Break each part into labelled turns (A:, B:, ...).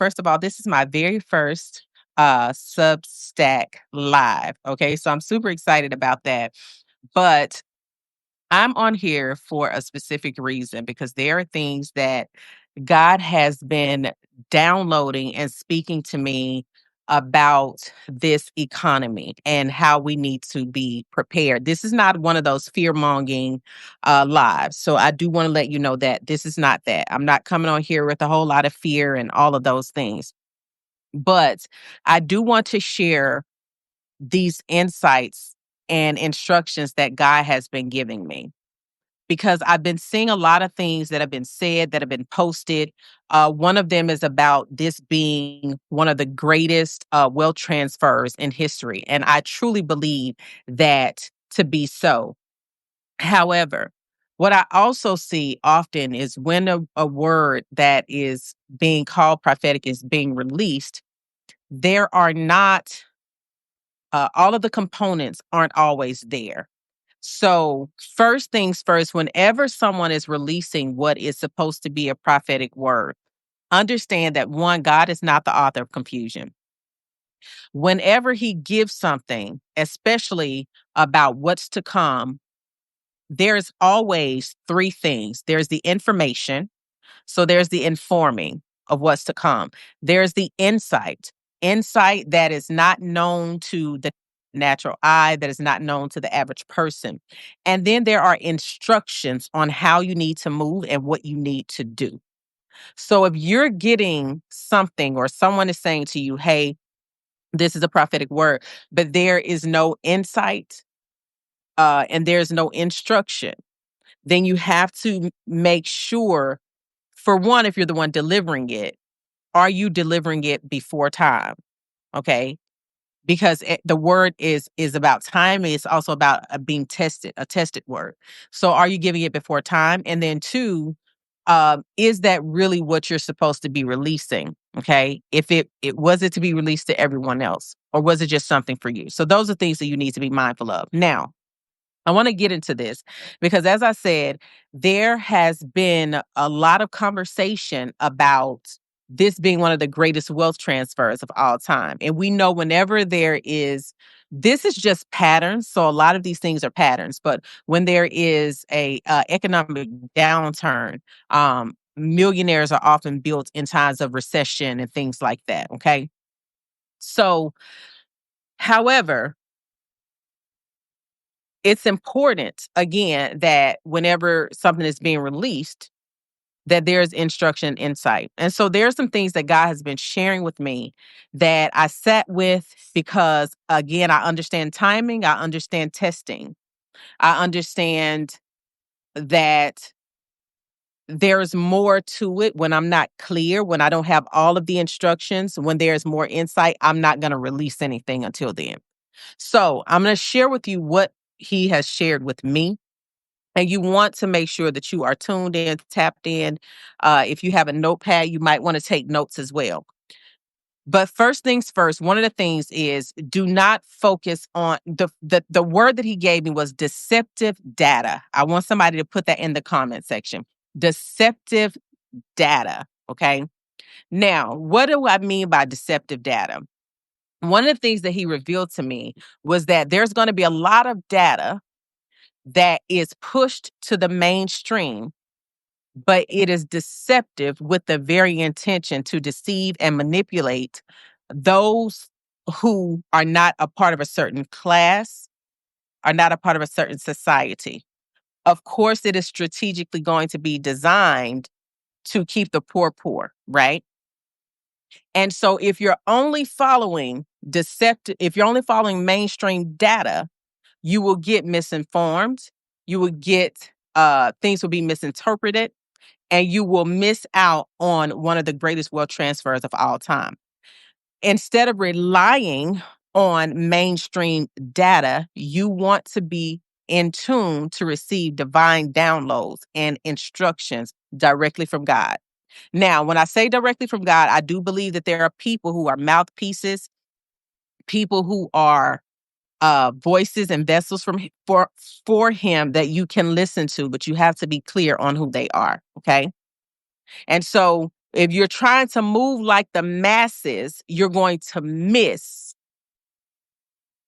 A: first of all, this is my very first Substack live. Okay, so I'm super excited about that. But I'm on here for a specific reason because there are things that God has been downloading and speaking to me about this economy and how we need to be prepared. This is not one of those fear mongering lives. So I do want to let you know that this is not that. I'm not coming on here with a whole lot of fear and all of those things. But I do want to share these insights and instructions that God has been giving me because I've been seeing a lot of things that have been said, that have been posted. One of them is about this being one of the greatest wealth transfers in history. And I truly believe that to be so. However, what I also see often is when a word that is being called prophetic is being released, there are not all of the components aren't always there. So, first things first, whenever someone is releasing what is supposed to be a prophetic word, understand that one, God is not the author of confusion. Whenever he gives something, especially about what's to come, there's always three things. There's the information, so there's the informing of what's to come. There's the insight that is not known to the natural eye, that is not known to the average person. And then there are instructions on how you need to move and what you need to do. So if you're getting something or someone is saying to you, hey, this is a prophetic word, but there is no insight and there's no instruction, then you have to make sure, for one, if you're the one delivering it, are you delivering it before time? Okay. Because the word is about time. It's also about being tested, a tested word. So are you giving it before time? And then two, is that really what you're supposed to be releasing? Okay. If it was it to be released to everyone else, or was it just something for you? So those are things that you need to be mindful of. Now, I want to get into this because, as I said, there has been a lot of conversation about this being one of the greatest wealth transfers of all time. And we know whenever there is, this is just patterns. So a lot of these things are patterns. But when there is a economic downturn, millionaires are often built in times of recession and things like that. Okay. So, however, it's important, again, that whenever something is being released, that there's instruction and insight. And so there are some things that God has been sharing with me that I sat with because, again, I understand timing, I understand testing, I understand that there's more to it when I'm not clear, when I don't have all of the instructions, when there's more insight, I'm not going to release anything until then. So I'm going to share with you what he has shared with me. And you want to make sure that you are tuned in, tapped in. If you have a notepad, you might want to take notes as well. But first things first, one of the things is do not focus on the word that he gave me was deceptive data. I want somebody to put that in the comment section. Deceptive data. Okay. Now, what do I mean by deceptive data? One of the things that he revealed to me was that there's going to be a lot of data that is pushed to the mainstream, but it is deceptive with the very intention to deceive and manipulate those who are not a part of a certain class, are not a part of a certain society. Of course, it is strategically going to be designed to keep the poor, right? And so if you're only following if you're only following mainstream data, you will get misinformed. You will get things will be misinterpreted, and you will miss out on one of the greatest wealth transfers of all time. Instead of relying on mainstream data, you want to be in tune to receive divine downloads and instructions directly from God. Now, when I say directly from God, I do believe that there are people who are mouthpieces, people who are voices and vessels for him that you can listen to, but you have to be clear on who they are. Okay. And so If you're trying to move like the masses, you're going to miss.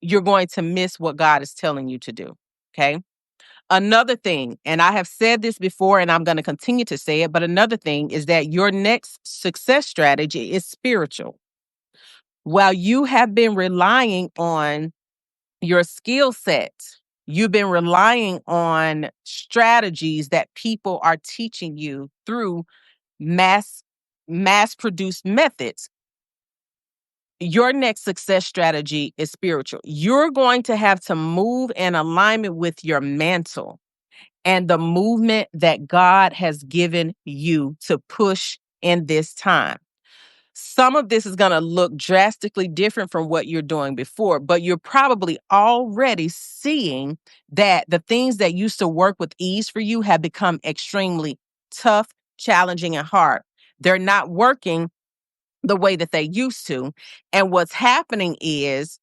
A: You're going to miss what God is telling you to do. Okay. Another thing, and I have said this before and I'm going to continue to say it, but another thing is that your next success strategy is spiritual. While you have been relying on your skill set, you've been relying on strategies that people are teaching you through mass produced methods. Your next success strategy is spiritual. You're going to have to move in alignment with your mantle and the movement that God has given you to push in this time. Some of this is going to look drastically different from what you're doing before, but you're probably already seeing that the things that used to work with ease for you have become extremely tough, challenging, and hard. They're not working the way that they used to. And what's happening is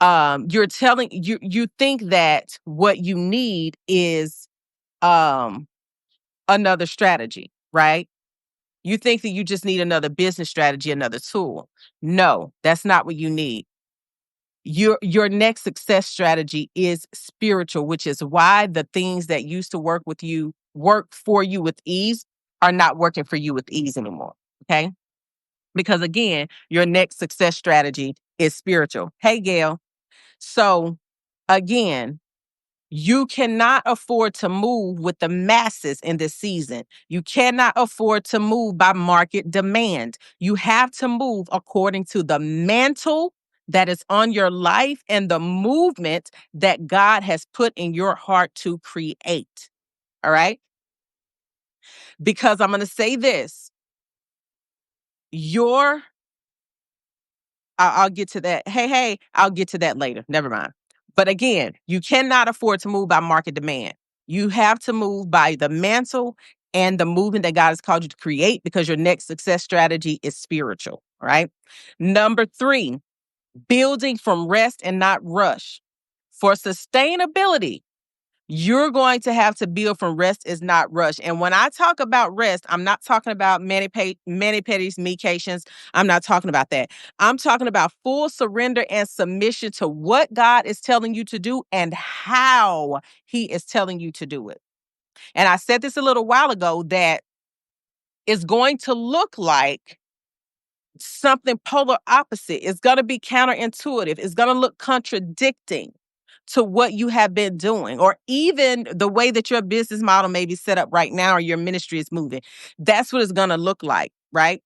A: you think that what you need is um another strategy, right? You think that you just need another business strategy, another tool. No, that's not what you need. Your next success strategy is spiritual, which is why the things that used to work for you with ease are not working for you with ease anymore. Okay? Because again, your next success strategy is spiritual. Hey, Gail. So again, you cannot afford to move with the masses in this season. You cannot afford to move by market demand. You have to move according to the mantle that is on your life and the movement that God has put in your heart to create. All right? Because I'm going to say this. I'll get to that. Hey, I'll get to that later. Never mind. But again, you cannot afford to move by market demand. You have to move by the mantle and the movement that God has called you to create because your next success strategy is spiritual. Right. Number 3, building from rest and not rush. For sustainability, you're going to have to build from rest is not rush. And when I talk about rest, I'm not talking about mani-pedis, medications. I'm not talking about that. I'm talking about full surrender and submission to what God is telling you to do and how he is telling you to do it. And I said this a little while ago that it's going to look like something polar opposite. It's going to be counterintuitive. It's going to look contradicting to what you have been doing, or even the way that your business model may be set up right now, or your ministry is moving. That's what it's going to look like, right?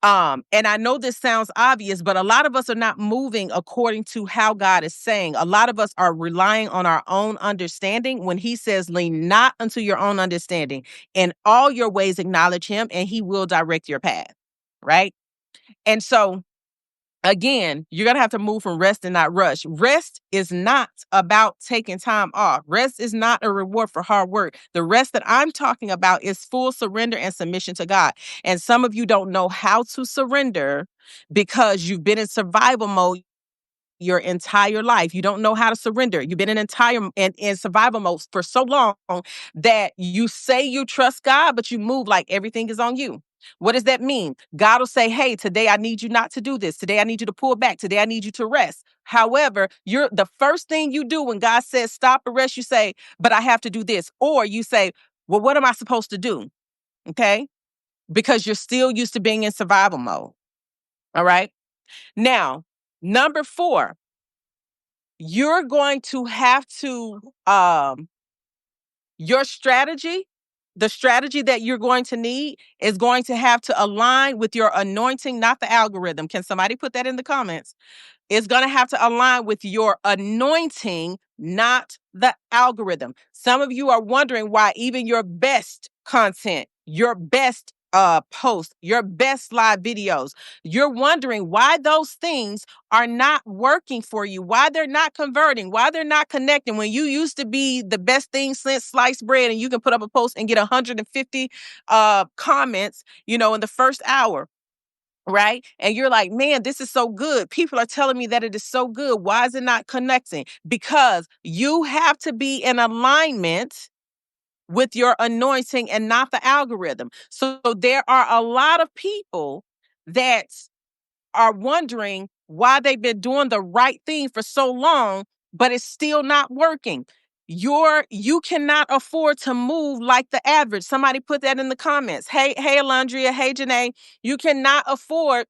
A: And I know this sounds obvious, but a lot of us are not moving according to how God is saying. A lot of us are relying on our own understanding when he says, lean not unto your own understanding. In all your ways, acknowledge him and he will direct your path, right? And so again, you're going to have to move from rest and not rush. Rest is not about taking time off. Rest is not a reward for hard work. The rest that I'm talking about is full surrender and submission to God. And some of you don't know how to surrender because you've been in survival mode your entire life. You don't know how to surrender. You've been in survival mode for so long that you say you trust God, but you move like everything is on you. What does that mean? God will say, hey, today I need you not to do this. Today I need you to pull back. Today I need you to rest. However, you're the first thing you do when God says stop or rest, you say, but I have to do this. Or you say, well, what am I supposed to do? Okay. Because you're still used to being in survival mode. All right. Now, number 4, you're going to have to your strategy, the strategy that you're going to need is going to have to align with your anointing, not the algorithm. Can somebody put that in the comments? It's going to have to align with your anointing, not the algorithm. Some of you are wondering why even your best content, your best post, your best live videos, you're wondering why those things are not working for you, why they're not converting, why they're not connecting. When you used to be the best thing since sliced bread and you can put up a post and get 150 comments, in the first hour. Right. And you're like, man, this is so good. People are telling me that it is so good. Why is it not connecting? Because you have to be in alignment with your anointing and not the algorithm. So there are a lot of people that are wondering why they've been doing the right thing for so long, but it's still not working. You cannot afford to move like the average. Somebody put that in the comments. Hey, Alondria. Hey, Janae. You cannot afford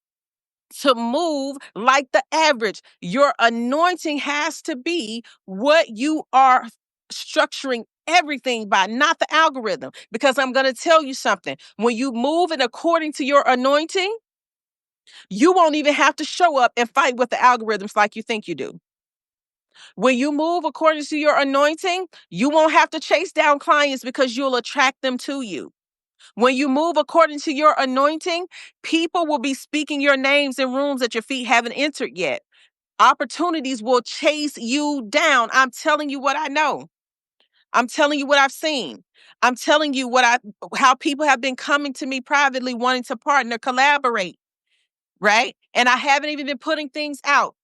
A: to move like the average. Your anointing has to be what you are structuring everything by, not the algorithm. Because I'm going to tell you something. When you move it according to your anointing, you won't even have to show up and fight with the algorithms like you think you do. When you move according to your anointing, you won't have to chase down clients because you'll attract them to you. When you move according to your anointing, people will be speaking your names in rooms that your feet haven't entered yet. Opportunities will chase you down. I'm telling you what I know. I'm telling you what I've seen. I'm telling you how people have been coming to me privately wanting to partner, collaborate, right? And I haven't even been putting things out.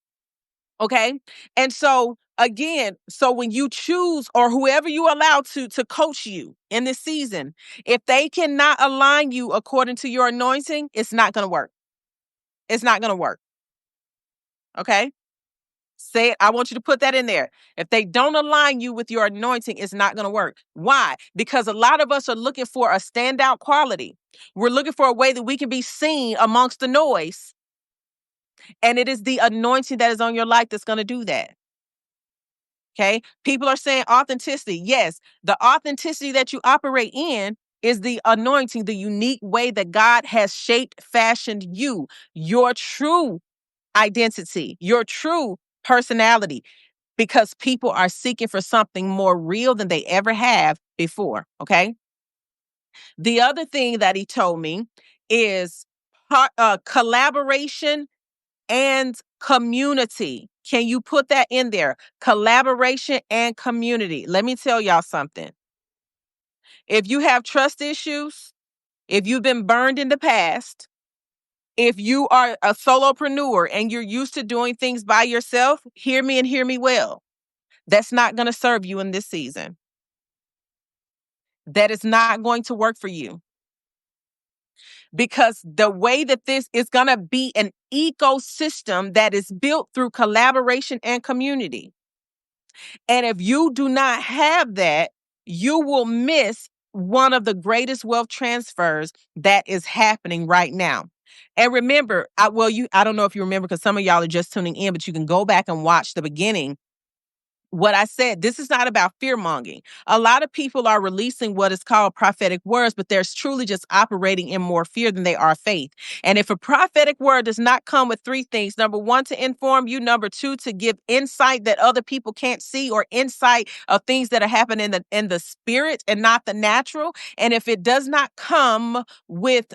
A: Okay. And so again, so when you choose, or whoever you allow to coach you in this season, if they cannot align you according to your anointing, it's not going to work. It's not going to work. Okay. Say it. I want you to put that in there. If they don't align you with your anointing, it's not going to work. Why? Because a lot of us are looking for a standout quality. We're looking for a way that we can be seen amongst the noise. And it is the anointing that is on your life that's going to do that. Okay. People are saying authenticity. Yes, the authenticity that you operate in is the anointing, the unique way that God has shaped, fashioned you, your true identity, your true personality, because people are seeking for something more real than they ever have before. Okay. The other thing that he told me is collaboration and community. Can you put that in there? Collaboration and community. Let me tell y'all something. If you have trust issues, if you've been burned in the past, if you are a solopreneur and you're used to doing things by yourself, hear me and hear me well. That's not going to serve you in this season. That is not going to work for you. Because the way that this is going to be an ecosystem that is built through collaboration and community. And if you do not have that, you will miss one of the greatest wealth transfers that is happening right now. And remember, I don't know if you remember, because some of y'all are just tuning in, but you can go back and watch the beginning. What I said, this is not about fear mongering. A lot of people are releasing what is called prophetic words, but they're truly just operating in more fear than they are faith. And if a prophetic word does not come with three things: number one, to inform you; number two, to give insight that other people can't see, or insight of things that are happening in the spirit and not the natural; and if it does not come with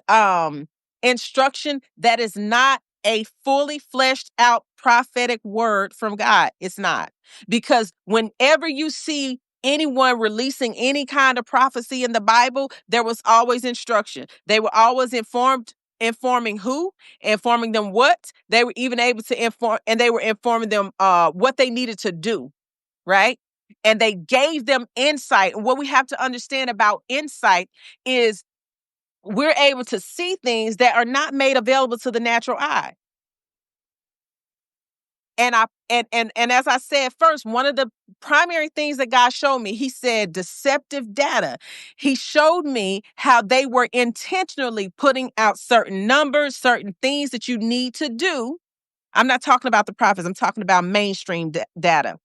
A: instruction, that is not a fully fleshed out prophetic word from God. It's not. Because whenever you see anyone releasing any kind of prophecy in the Bible, there was always instruction. They were always informing who, informing them what. They were even able to inform, and they were informing them what they needed to do, right? And they gave them insight. And what we have to understand about insight is we're able to see things that are not made available to the natural eye. And as I said first, one of the primary things that God showed me, he said deceptive data. He showed me how they were intentionally putting out certain numbers, certain things that you need to do. I'm not talking about the prophets. I'm talking about mainstream data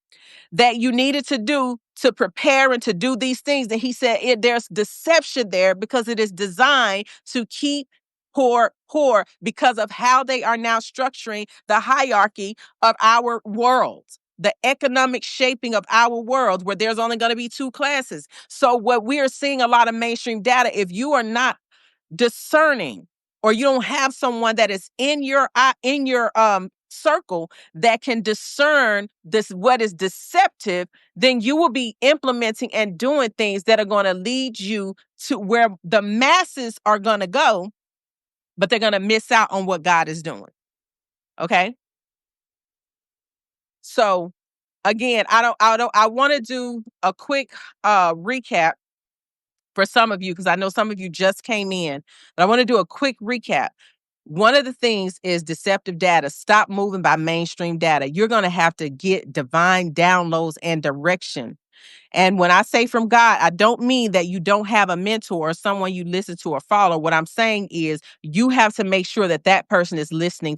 A: that you needed to do to prepare and to do these things. And he said there's deception there because it is designed to keep poor because of how they are now structuring the hierarchy of our world, the economic shaping of our world, where there's only going to be two classes. So what we are seeing a lot of mainstream data, if you are not discerning, or you don't have someone that is in your circle that can discern this, what is deceptive, then you will be implementing and doing things that are going to lead you to where the masses are going to go, but they're going to miss out on what God is doing. Okay? So again, I want to do a quick recap for some of you, because I know some of you just came in, but I want to do a quick recap. One of the things is deceptive data. Stop moving by mainstream data. You're going to have to get divine downloads and direction. And when I say from God, I don't mean that you don't have a mentor or someone you listen to or follow. What I'm saying is you have to make sure that that person is listening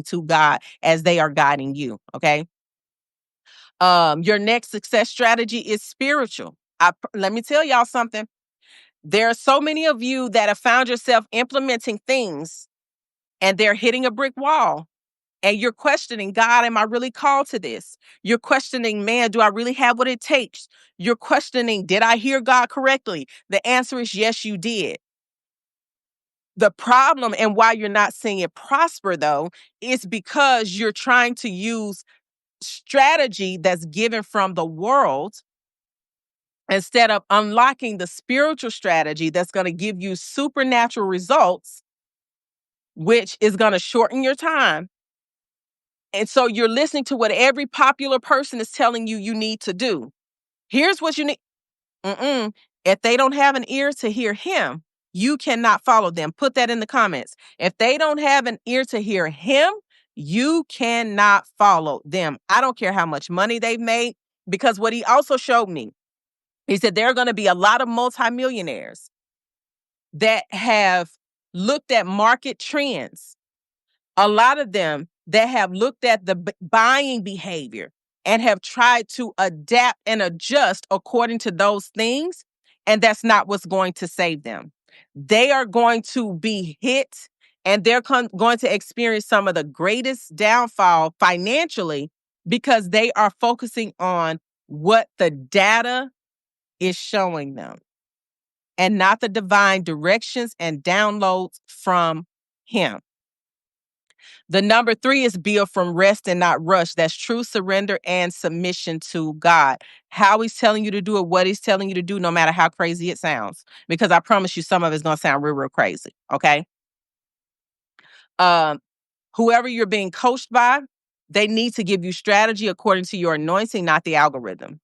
A: to God as they are guiding you. Okay. Your next success strategy is spiritual. Let me tell y'all something. There are so many of you that have found yourself implementing things and they're hitting a brick wall. And you're questioning, God, am I really called to this? You're questioning, man, do I really have what it takes? You're questioning, did I hear God correctly? The answer is yes, you did. The problem and why you're not seeing it prosper, though, is because you're trying to use strategy that's given from the world instead of unlocking the spiritual strategy that's going to give you supernatural results, which is going to shorten your time. And so you're listening to what every popular person is telling you you need to do. Here's what you need. If they don't have an ear to hear him, you cannot follow them. Put that in the comments. If they don't have an ear to hear him, you cannot follow them. I don't care how much money they've made, because what he also showed me, he said there are going to be a lot of multimillionaires that have looked at market trends. A lot of them that have looked at the buying behavior and have tried to adapt and adjust according to those things. And that's not what's going to save them. They are going to be hit and they're going to experience some of the greatest downfall financially because they are focusing on what the data is showing them and not the divine directions and downloads from him. The number 3 is build from rest and not rush. That's true surrender and submission to God. How he's telling you to do it, what he's telling you to do, no matter how crazy it sounds. Because I promise you, some of it's going to sound real, real crazy. Okay. Whoever you're being coached by, they need to give you strategy according to your anointing, not the algorithm.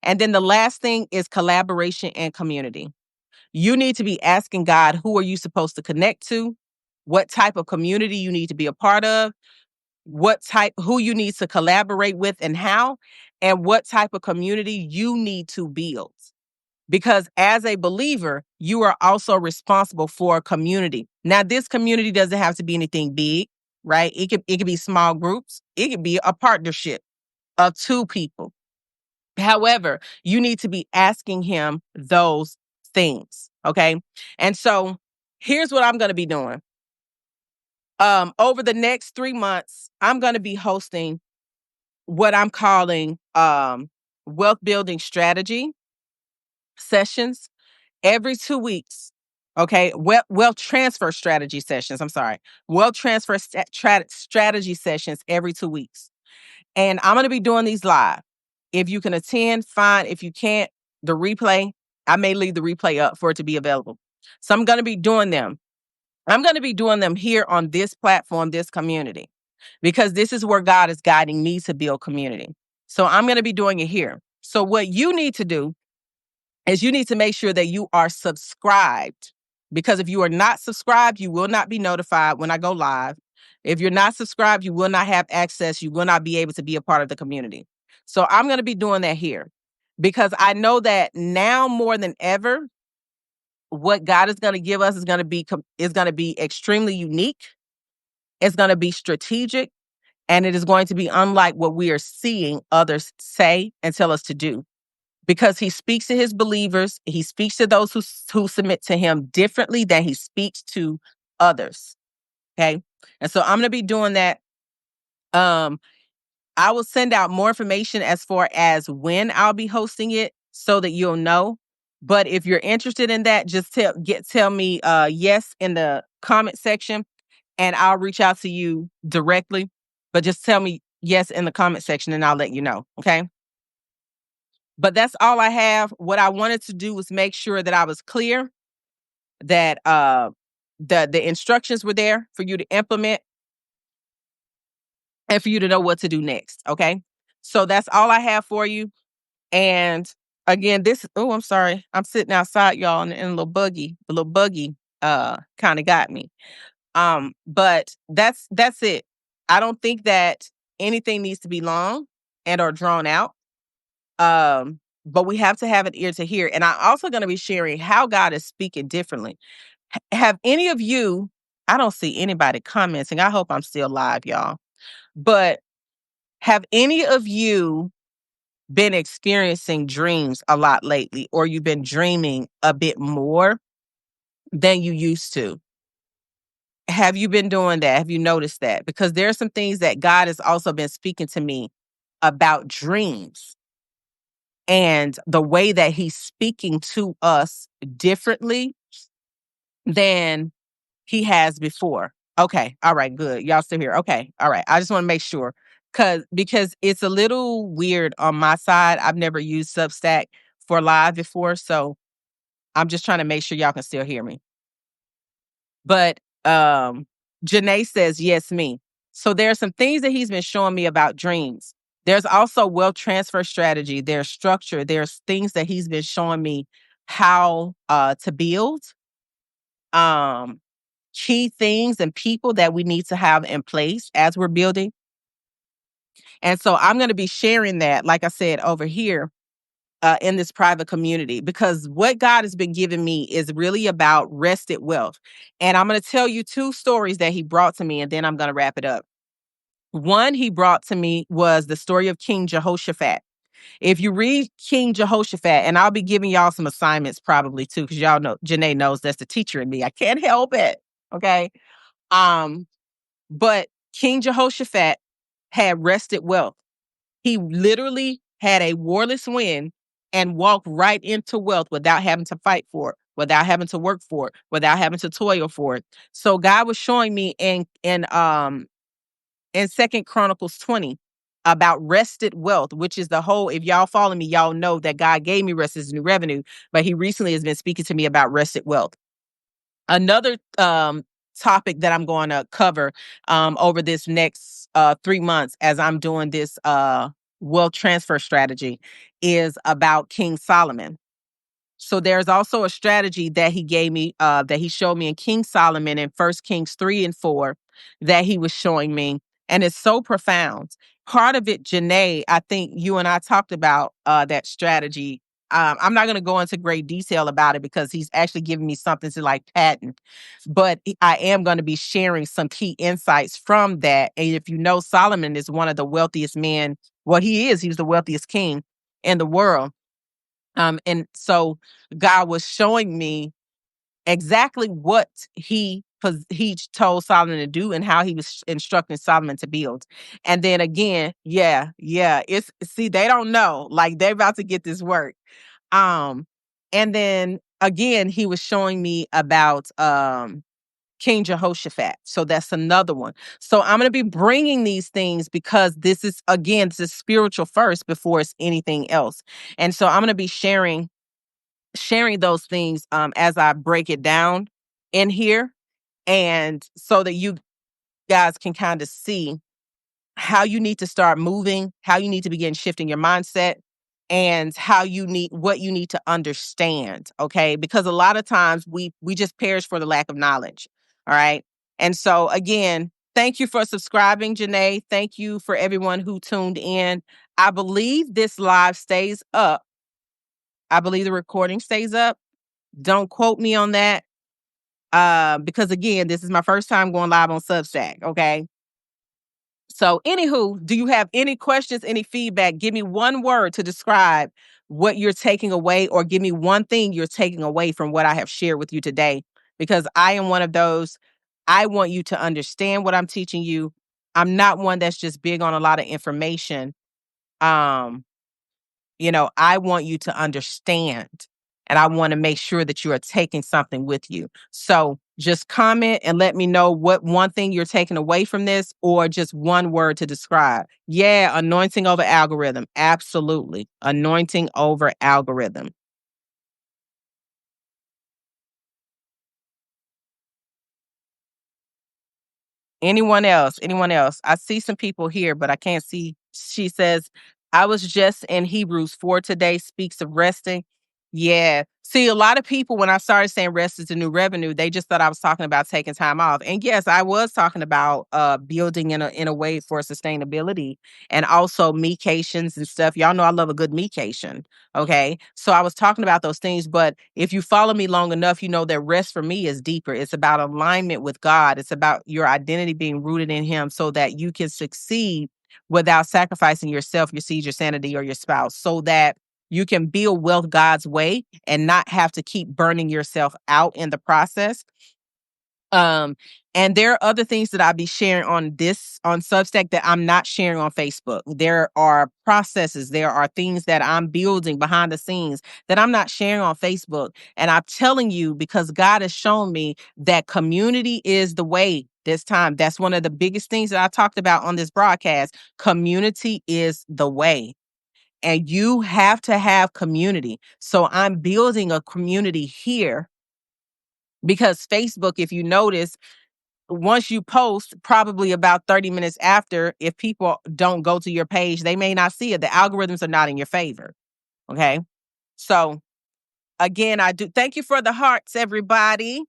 A: And then the last thing is collaboration and community. You need to be asking God, who are you supposed to connect to? What type of community you need to be a part of? Who you need to collaborate with and how, and what type of community you need to build. Because as a believer, you are also responsible for a community. Now, this community doesn't have to be anything big, right? It could be small groups. It could be a partnership of 2 people. However, you need to be asking him those things, okay? And so here's what I'm going to be doing. Over the next 3 months, I'm going to be hosting what I'm calling wealth building strategy sessions every 2 weeks. Okay, wealth transfer strategy sessions. I'm sorry, wealth transfer strategy sessions every 2 weeks, and I'm going to be doing these live. If you can attend, fine. If you can't, the replay, I may leave the replay up for it to be available. So I'm going to be doing them. I'm going to be doing them here on this platform, this community, because this is where God is guiding me to build community. So I'm going to be doing it here. So what you need to do is you need to make sure that you are subscribed, because if you are not subscribed, you will not be notified when I go live. If you're not subscribed, you will not have access. You will not be able to be a part of the community. So I'm going to be doing that here because I know that now more than ever, what God is going to give us is going to be extremely unique. It's going to be strategic, and it is going to be unlike what we are seeing others say and tell us to do. Because he speaks to his believers, he speaks to those who submit to him differently than he speaks to others. Okay. And so I'm going to be doing that. I will send out more information as far as when I'll be hosting it so that you'll know. But if you're interested in that, just tell me yes in the comment section and I'll reach out to you directly. But just tell me yes in the comment section and I'll let you know. Okay. But that's all I have. What I wanted to do was make sure that I was clear, that the instructions were there for you to implement and for you to know what to do next. Okay. So that's all I have for you. And again, this oh, I'm sorry. I'm sitting outside, y'all, in a little buggy. The little buggy kind of got me. But that's it. I don't think that anything needs to be long and or drawn out. But we have to have an ear to hear. And I'm also going to be sharing how God is speaking differently. Have any of you, I don't see anybody commenting. I hope I'm still live, y'all. But have any of you been experiencing dreams a lot lately, or you've been dreaming a bit more than you used to? Have you been doing that? Have you noticed that? Because there are some things that God has also been speaking to me about dreams and the way that he's speaking to us differently than he has before. Okay. All right. Good. Y'all still here. Okay. All right. I just want to make sure because it's a little weird on my side. I've never used Substack for live before. So I'm just trying to make sure y'all can still hear me. But Janae says, yes, me. So there are some things that he's been showing me about dreams. There's also wealth transfer strategy. There's structure. There's things that he's been showing me how to build. Key things and people that we need to have in place as we're building. And so I'm going to be sharing that, like I said, over here in this private community, because what God has been giving me is really about rested wealth. And I'm going to tell you two stories that he brought to me, and then I'm going to wrap it up. One he brought to me was the story of King Jehoshaphat. If you read King Jehoshaphat, and I'll be giving y'all some assignments probably too, because y'all know Janae knows that's the teacher in me. I can't help it. Okay. Um, but King Jehoshaphat had rested wealth. He literally had a warless win and walked right into wealth without having to fight for it, without having to work for it, without having to toil for it. So God was showing me in Second Chronicles 20 about rested wealth, which is the whole, if y'all follow me, y'all know that God gave me rest as new revenue, but he recently has been speaking to me about rested wealth. Another topic that I'm going to cover over this next 3 months as I'm doing this wealth transfer strategy is about King Solomon. So there's also a strategy that he gave me, that he showed me in King Solomon in First Kings 3 and 4 that he was showing me. And it's so profound. Part of it, Janae, I think you and I talked about that strategy. I'm not going to go into great detail about it because he's actually giving me something to like patent. But I am going to be sharing some key insights from that. And if you know, Solomon is one of the wealthiest men. Well, he is. He's the wealthiest king in the world. And so God was showing me exactly what he told Solomon to do and how he was instructing Solomon to build. And then again, it's see, they don't know. Like they're about to get this work. And then again, he was showing me about King Jehoshaphat. So that's another one. So I'm going to be bringing these things because this is spiritual first before it's anything else. And so I'm going to be sharing those things as I break it down in here, and so that you guys can kind of see how you need to start moving, how you need to begin shifting your mindset, and what you need to understand, okay? Because a lot of times we just perish for the lack of knowledge. All right? And so again, thank you for subscribing, Janae. Thank you for everyone who tuned in. I believe this live stays up. I believe the recording stays up. Don't quote me on that. Because again, this is my first time going live on Substack. Okay. So, anywho, do you have any questions, any feedback? Give me one word to describe what you're taking away, or give me one thing you're taking away from what I have shared with you today. Because I am one of those, I want you to understand what I'm teaching you. I'm not one that's just big on a lot of information. Um, I want you to understand, and I want to make sure that you are taking something with you. So just comment and let me know what one thing you're taking away from this, or just one word to describe. Yeah, anointing over algorithm. Absolutely. Anointing over algorithm. Anyone else? Anyone else? I see some people here, but I can't see. She says, I was just in Hebrews 4 today, speaks of resting. Yeah. See, a lot of people, when I started saying rest is the new revenue, they just thought I was talking about taking time off. And yes, I was talking about building in a way for sustainability and also mecations and stuff. Y'all know I love a good mecation. Okay. So I was talking about those things, but if you follow me long enough, you know that rest for me is deeper. It's about alignment with God. It's about your identity being rooted in Him so that you can succeed without sacrificing yourself, your seed, your sanity, or your spouse, so that you can build wealth God's way and not have to keep burning yourself out in the process. Um, and there are other things that I'll be sharing on Substack that I'm not sharing on Facebook. There are processes, there are things that I'm building behind the scenes that I'm not sharing on Facebook. And I'm telling you, because God has shown me that community is the way this time. That's one of the biggest things that I talked about on this broadcast. Community is the way. And you have to have community. So I'm building a community here because Facebook, if you notice, once you post, probably about 30 minutes after, if people don't go to your page, they may not see it. The algorithms are not in your favor. Okay. So again, I do thank you for the hearts, everybody.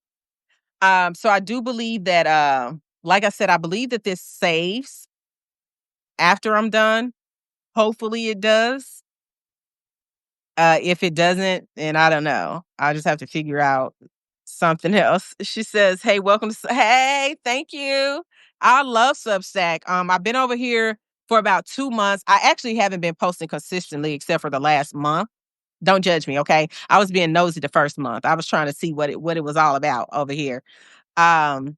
A: So I do believe that like I said, I believe that this saves after I'm done. Hopefully it does. If it doesn't, then I don't know. I'll just have to figure out something else. She says, "Hey, welcome to Hey, thank you. I love Substack. I've been over here for about 2 months. I actually haven't been posting consistently except for the last month. Don't judge me, okay? I was being nosy the first month. I was trying to see what it was all about over here. Um,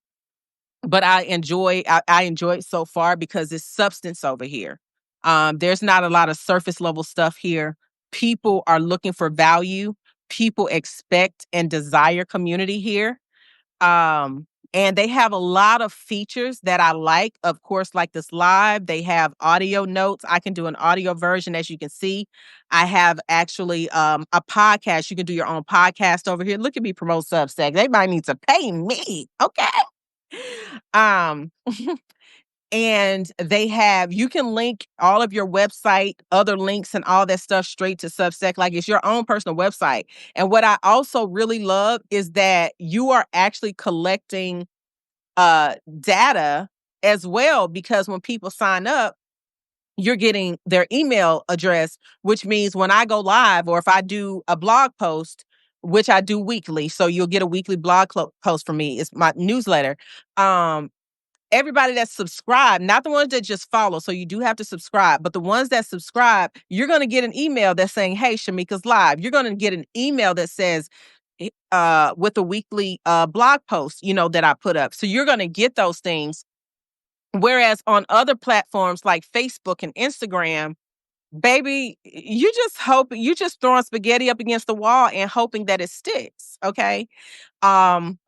A: but I enjoy it so far because it's substance over here. There's not a lot of surface level stuff here. People are looking for value. People expect and desire community here. Um, and they have a lot of features that I like. Of course, like this live, they have audio notes. I can do an audio version, as you can see. I have actually a podcast. You can do your own podcast over here. Look at me promote Substack. They might need to pay me. Okay. Um, and they have you can link all of your website, other links and all that stuff straight to Substack. Like it's your own personal website. And what I also really love is that you are actually collecting data as well, because when people sign up, you're getting their email address, which means when I go live or if I do a blog post, which I do weekly, so you'll get a weekly post from me. It's my newsletter. Um, Everybody that's subscribed, not the ones that just follow. So you do have to subscribe, but the ones that subscribe, you're going to get an email that's saying, "Hey, Shamika's live." You're going to get an email that says, with a weekly blog post, that I put up. So you're going to get those things. Whereas on other platforms like Facebook and Instagram, baby, you just throwing spaghetti up against the wall and hoping that it sticks. Okay. Um,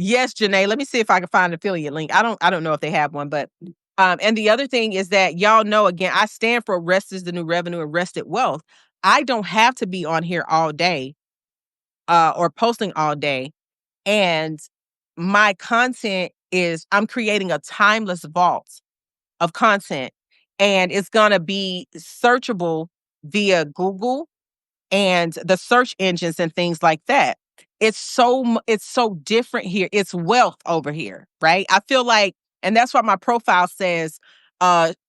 A: Yes, Janae. Let me see if I can find an affiliate link. I don't know if they have one, but and the other thing is that y'all know again, I stand for rest is the new revenue and rested wealth. I don't have to be on here all day or posting all day. And my content is I'm creating a timeless vault of content, and it's gonna be searchable via Google and the search engines and things like that. It's so different here. It's wealth over here, right? I feel like, and that's why my profile says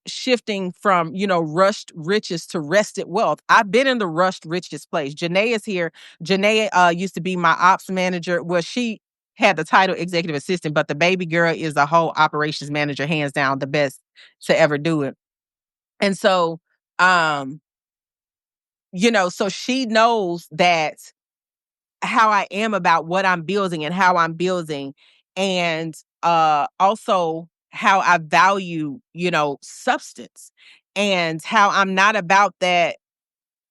A: shifting from, rushed riches to rested wealth. I've been in the rushed riches place. Janae is here. Janae used to be my ops manager. Well, she had the title executive assistant, but the baby girl is a whole operations manager, hands down, the best to ever do it. And so um so she knows that how I am about what I'm building and how I'm building, and also how I value, substance, and how I'm not about that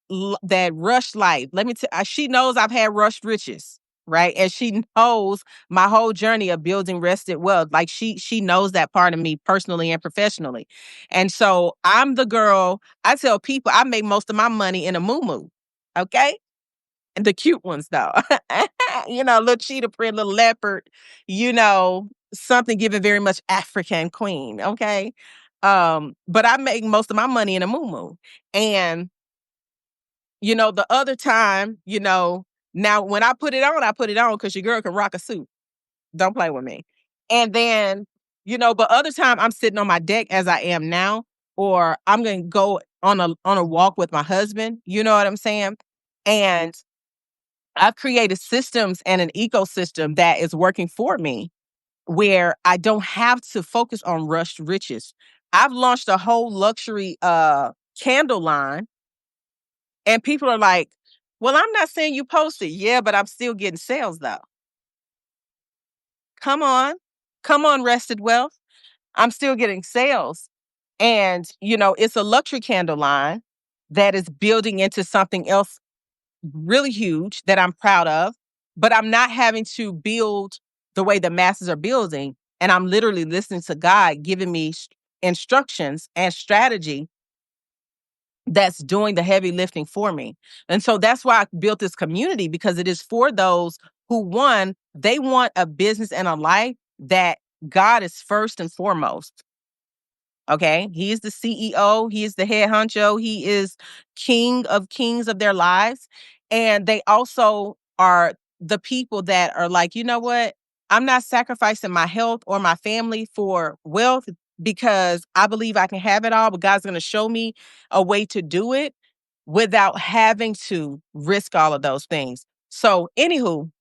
A: rush life. Let me tell she knows I've had rushed riches, right? And she knows my whole journey of building rested wealth. Like she knows that part of me personally and professionally. And so I'm the girl, I tell people I make most of my money in a moo. Okay? And the cute ones though. Little cheetah print, little leopard, something given very much African queen. Okay. But I make most of my money in a moo. And, the other time, now when I put it on because your girl can rock a suit. Don't play with me. And then, but other time I'm sitting on my deck as I am now, or I'm gonna go on a walk with my husband. You know what I'm saying? And I've created systems and an ecosystem that is working for me where I don't have to focus on rushed riches. I've launched a whole luxury candle line, and people are like, well, I'm not saying you posted. Yeah, but I'm still getting sales though. Come on. Come on, Rested Wealth. I'm still getting sales. And, it's a luxury candle line that is building into something else really huge that I'm proud of, but I'm not having to build the way the masses are building. And I'm literally listening to God giving me instructions and strategy that's doing the heavy lifting for me. And so that's why I built this community, because it is for those who, one, they want a business and a life that God is first and foremost. Okay. He is the CEO. He is the head honcho. He is king of kings of their lives. And they also are the people that are like, you know what? I'm not sacrificing my health or my family for wealth because I believe I can have it all, but God's going to show me a way to do it without having to risk all of those things. So, anywho,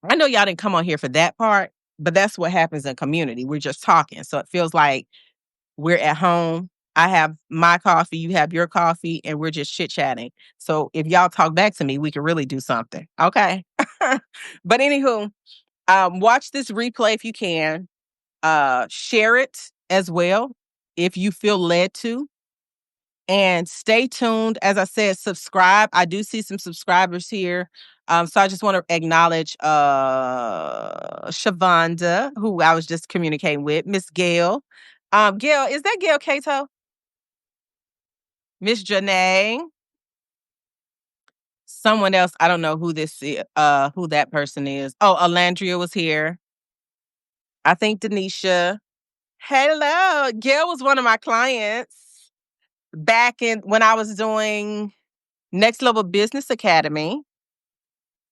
A: I know y'all didn't come on here for that part, but that's what happens in community. We're just talking. So it feels like we're at home. I have my coffee, you have your coffee, and we're just chit-chatting. So if y'all talk back to me, we can really do something. Okay. But anywho, watch this replay if you can. Share it as well if you feel led to. And stay tuned. As I said, subscribe. I do see some subscribers here. So I just want to acknowledge Shavonda, who I was just communicating with, Miss Gail. Gail, is that Gail Cato? Miss Janae, someone else. I don't know who this is, who that person is. Oh, Alandria was here. I think Denisha. Hello. Gail was one of my clients back in when I was doing Next Level Business Academy.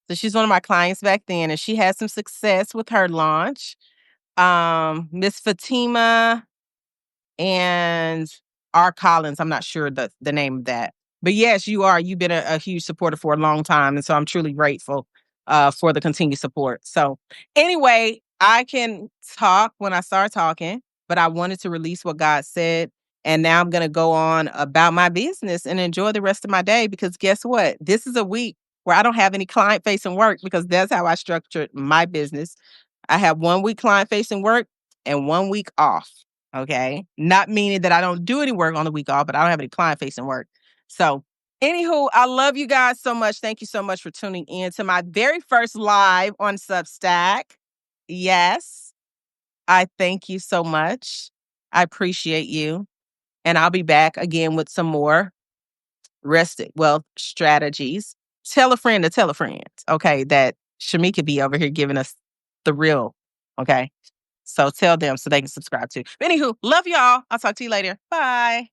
A: So she's one of my clients back then, and she had some success with her launch. Miss Fatima and R. Collins. I'm not sure the name of that. But yes, you are. You've been a huge supporter for a long time. And so I'm truly grateful for the continued support. So anyway, I can talk when I start talking, but I wanted to release what God said. And now I'm going to go on about my business and enjoy the rest of my day, because guess what? This is a week where I don't have any client facing work, because that's how I structured my business. I have 1 week client facing work and 1 week off. Okay. Not meaning that I don't do any work on the week off, but I don't have any client facing work. So, anywho, I love you guys so much. Thank you so much for tuning in to my very first live on Substack. Yes. I thank you so much. I appreciate you. And I'll be back again with some more rested wealth strategies. Tell a friend to tell a friend. Okay. That Shamika be over here giving us the real. Okay. So tell them so they can subscribe too. But anywho, love y'all. I'll talk to you later. Bye.